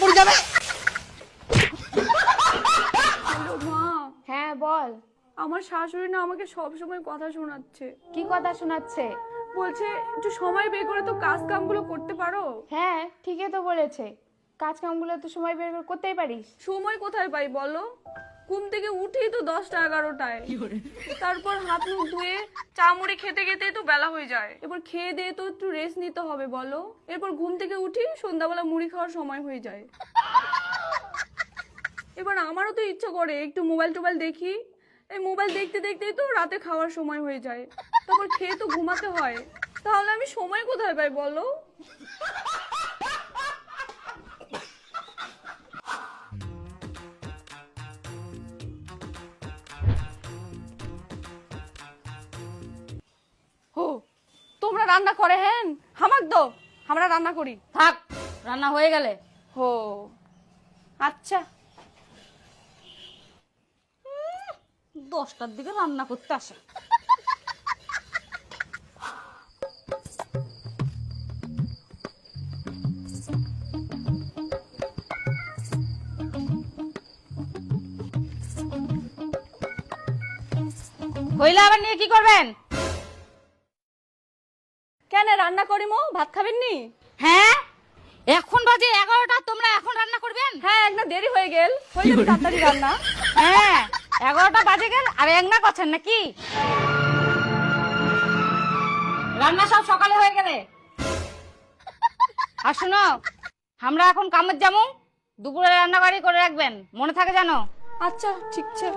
পড়ে যাবে। হ্যালো মা। হ্যাঁ বল। আমার শাশুড়ি না আমাকে সব সময় কথা শোনাচ্ছে। কি কথা শোনাচ্ছে? বলছে একটু সময় বের করে তো কাজ কামগুলো করতে পারো। হ্যাঁ ঠিকই তো বলেছে, কাজ কামগুলো তো সময় বের করে করতেই পারিস। সময় কোথায় পাই বলো? ঘুম থেকে উঠি তো 10টা 11টায়, তারপর হাত মুখ ধুয়ে চা মুড়ি খেতে খেতে তো বেলা হয়ে যায়। এবার খেয়ে দিয়ে তো একটু রেস্ট নিতে হবে বলো। এরপর ঘুম থেকে উঠি সন্ধ্যাবেলা মুড়ি খাওয়ার সময় হয়ে যায়। এবার আমারও তো ইচ্ছা করে একটু মোবাইল টোবাইল দেখি। এই মোবাইল দেখতে দেখতেই তো রাতে খাওয়ার সময় হয়ে যায়। তারপর খেয়ে তো ঘুমাতে হয়। তাহলে আমি সময় কোথায় পাই বলো? হো, তোমরা রান্না করে? হ্যাঁ হামাক দো, আমরা রান্না করি। থাক, রান্না হয়ে গেলে। হো আচ্ছা। 10টার দিকে রান্না করতে আসে। হইলে আবার নিয়ে কি করবেন? কেন রান্না করি মো? ভাত খাবেন নি? হ্যাঁ, এখন বাজে 11টা, তোমরা এখন রান্না করবেন? হ্যাঁ একটা দেরি হয়ে গেল, হয়ে যাবে তাড়াতাড়ি রান্না। হ্যাঁ 11টা বাজে গেল আর একনা করছেন নাকি? রান্না সব সকালে হয়ে গেলে। আর শোনো, আমরা এখন কামের যাবো, দুপুরে রান্না বাড়ি করে রাখবেন, মনে থাকে জানো? আচ্ছা ঠিক আছে।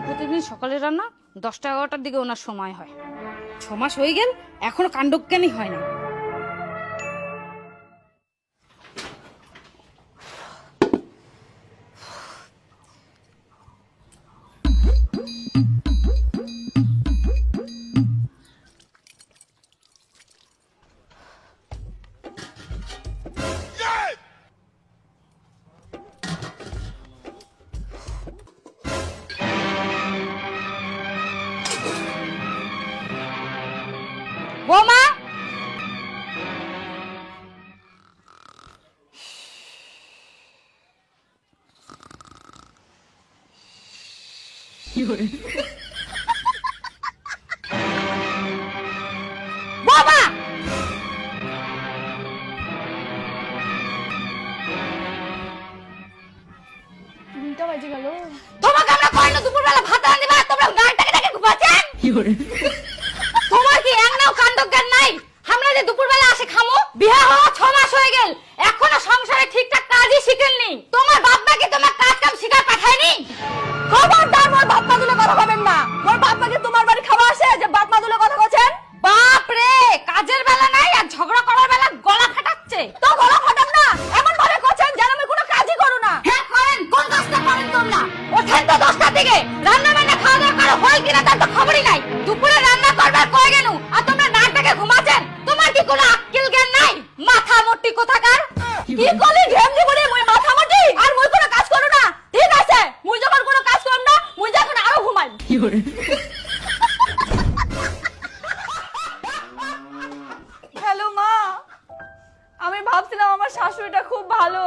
প্রতিদিন সকালে রান্না, 10টা 11টার দিকে ওনার সময় হয়। 6 মাস হয়ে গেল, এখনো কাণ্ডজ্ঞানই হয় না। বৌমা, বাবা, 2টা বাজে গেল। তোমাকে আমরা কইলো দুপুরবেলা ভাত রান্না দিবা, তোমরা গানটাকে দেখে ঘুমাচ্ছেন? তোমার কি একনাও কাণ্ডজ্ঞান নাই? আমরা যে দুপুরবেলা আসে খামু, বিয়ে হওয়া 6 মাস হয়ে গেল, এখনো সংসারে ঠিকঠাক কাজই শিখেননি। তোমার বাপ মা কি তোমার কাজ কাম শিখার পাঠায়নি? খবরদার মোর বাপ মা দুলে কথা বলবেন না। মোর বাপ মা কি তোমার বাড়ি খাওয়া আসে যে বাপ মা দুলে কথা বলছেন? বাপ রে, কাজের বেলা নাই আর ঝগড়া করার বেলা গলা ফাটাচ্ছে। তো গলা ফাটান না, এমন ভাবে করছেন যেন আমি কোনো কাজই করু না। হ্যাঁ করেন, কোন কাজটা করেন তোমরা? ওঠেন তো 10টার দিকে, রান্না বান্না খাওয়া দাওয়া করা হয় কিনা তার তো খবরই নাই। দুপুরে রান্না করবার কয়ে গেল আর তোমরা নাটকে ঘুমাচ্ছেন। তোমার কি কোনো আক্কেল জ্ঞান নাই? মাথা মোটি কোথাকার। কি কলি ঢেমনি বলে মুই মাথা মাটি আর মুই কোনো কাজ করু না। ঠিক আছে, মুই যখন কোনো কাজ করব না, মুই যখন আরো ঘুমাই। হ্যালো মা, আমি ভাবছিলাম আমার শাশুড়িটা খুব ভালো,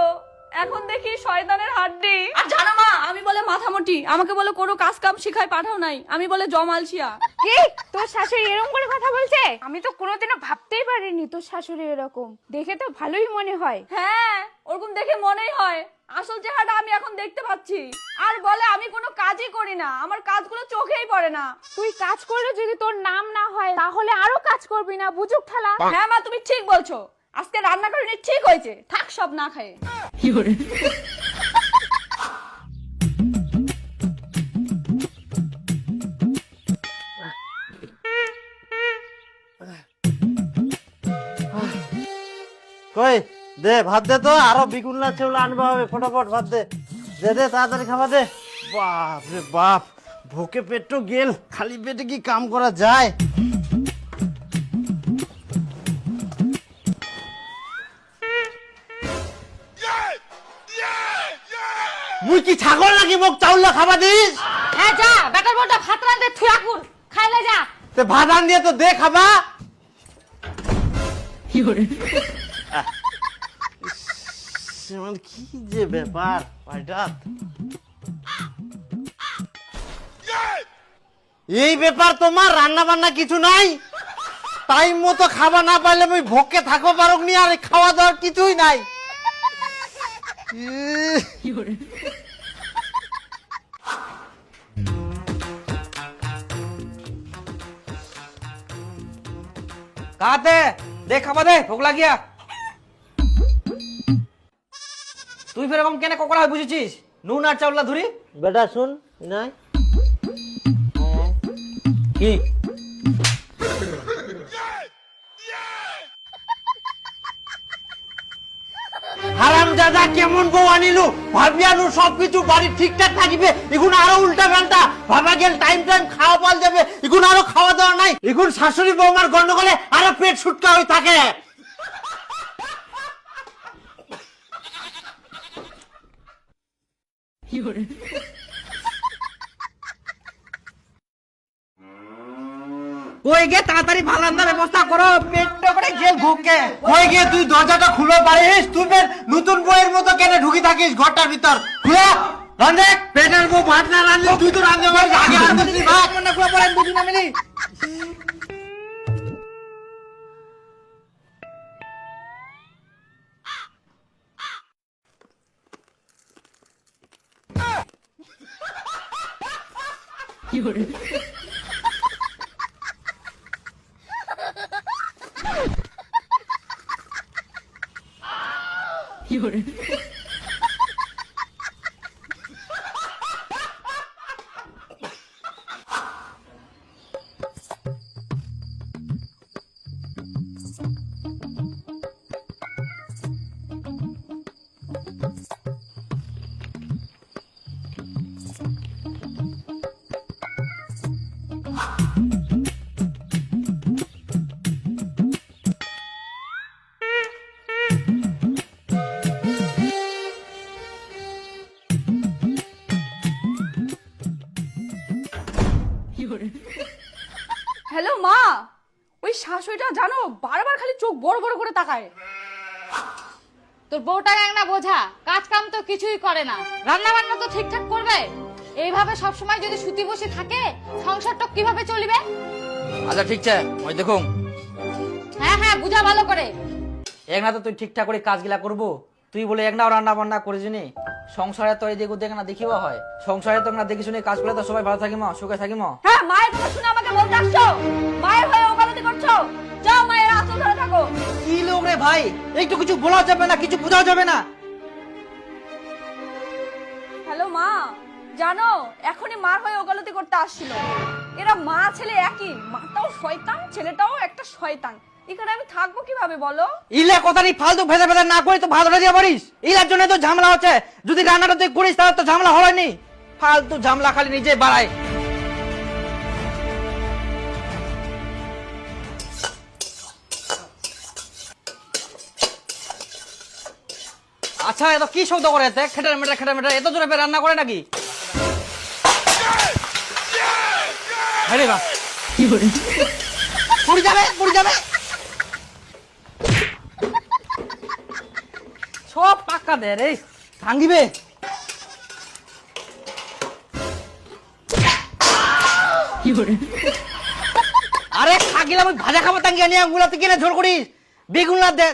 এখন দেখি শয়তানের হাড্ডি। আর জানো মা, আমি বলে মাথামোটি, আমাকে বলে কোনো কাজ কাম শিখাই পাঠাও নাই, আমি বলে জমালছিয়া। কি তোর শাশুড়ি এরকম করে কথা বলছে? আমি তো কোনোদিনও ভাবতেই পারিনি তোর শাশুড়ি এরকম। দেখে তো ভালোই মনে হয়। হ্যাঁ ওরকম দেখে মনেই হয়, আসল চেহারাটা আমি এখন দেখতে পাচ্ছি। আর বলে আমি কোনো কাজই করি না, আমার কাজগুলো চোখেই পড়ে না। তুই কাজ করলে যদি তোর নাম না হয় তাহলে আরো কাজ করবি না, বুঝুক ঠালা। হ্যাঁ মা তুমি ঠিক বলছো, আজকে রান্না করিনি ঠিক হয়েছে, থাক সব না খায়। কই দে ভাত দে তো, আরো বিগুল্লা চেউলা আনবা হবে, ফটাফট ভাত দে। দে দে তাড়াতাড়ি খাবা দে। বাপ রে বাপ, ভুকে পেট গেল, খালি পেটে কি কাম করা যায়? মুই কি ছাগল নাকি মোক চাউল খাবা দিস? হ্যাঁ যা, বেটার বলটা ভাত রাঁধতে থুয়াকুর খাইলে যা। তে ভাত আন দিয়ে তো দে খাবা। মানে কি যে ব্যাপার হঠাৎ এই ব্যাপার, তোমার রান্না বান্না কিছু নাই? টাইম মতো খাবার না পাইলে আমি ভোকে থাকো পারক নি, আর খাওয়া দাওয়ার কিছুই নাই। কাতে দেখ খাবা দে, ভোক লাগিয়া। তুই ফের এরকম কেন ককড়া হয়ে বুঝেছিস? নুন আর চাউলা ধরি বেটা শুন নাই কি হারামজাদা কেমন বউ আনিলু, ভাবি আনু সবকিছু বাড়ি ঠিকঠাক থাকিবে, এখন আরো উল্টা পাল্টা ভাবা গেল টাইম টাইম খাওয়া পাল যাবে, এখন আরো খাওয়া দাওয়া নাই, এখন শাশুড়ি বৌমার গন্ডগোলে আরো পেট সুটকা হয়ে থাকে। কই গে তাড়াতাড়ি ভালো রান্নার ব্যবস্থা করো, পেটটা করে গেল ভোকে। হয়ে গিয়ে তুই দরজাটা খুলে পারিস? তুই ফের নতুন বইয়ের মতো কেন ঢুকি থাকিস ঘরটার ভিতর? খুলে রান্ধে, পেটের বউ ভাত না রান্ধলে তুই তো রান্ধতে পারিস, আগে রান্ধছিস ভাত। না করে পড়ে বুঝি না মিনি। হ্যালো মা, ওই শাশুড়িটা জানো বারবার খালি চোখ বড় বড় করে তাকায়। তোর বউটা না বোঝা, কাজ কাম তো কিছুই করে না, রান্না বান্না তো ঠিকঠাক করবে। এইভাবে সবসময় যদি সুতি বসে থাকে সংসারটা কিভাবে চলবে? আচ্ছা ঠিক আছে, ওই দেখুন হ্যাঁ হ্যাঁ বুঝা ভালো করে। এক না তো তুই ঠিকঠাক করে কাজগুলা করবো, তুই বলে এক নাও রান্না বান্না করে জিনি। সংসারে তো এই দেখো দেখ না দেখিবা হয়, সংসারে তো না দেখি শুনে কাজ করলে তো সবাই ভালো থাকি মা, সুখে থাকি মা। হ্যাঁ, মায়ের কথা শুনে আমাকে বলতে আসছো? মায়ের হয়ে ওকালতি করছো? যাও মায়ের আঁচল ধরে থাকো। কি লোক রে ভাই, একটু কিছু বলা যাবে না, কিছু বোঝাও যাবে না। হ্যালো মা, জানো এখনই মার হয়ে ওকালতি করতে আসছিল। এরা মা ছেলে একই, মাটাও শয়তান ছেলেটাও একটা শয়তান। এখানে আমি থাকবো কিভাবে বলো? ইলে কথা নি ফালতু ভেজা ভেজা না করে তো ভাতটা দিয়ে পারিস, ইলার জন্য তো ঝামেলা হচ্ছে। যদি রান্নাটা তুই করিস তাহলে তো ঝামেলা হয়নি, ফালতু ঝামেলা খালি নিজে বাড়ায়। আচ্ছা এত কি শব্দ করে এতে খেটার মেটার এত জোরে ফের রান্না করে নাকি? আরে বাহ, পুড়ে যাবে সব টাকা দে রে, ভাঙিবে। আরে খাগিলাম ভাজা খাবার তাঙ্গিয়া নিয়ে আঙ্গুলাতে কিনে ঝোল করিস, বেগুন দে।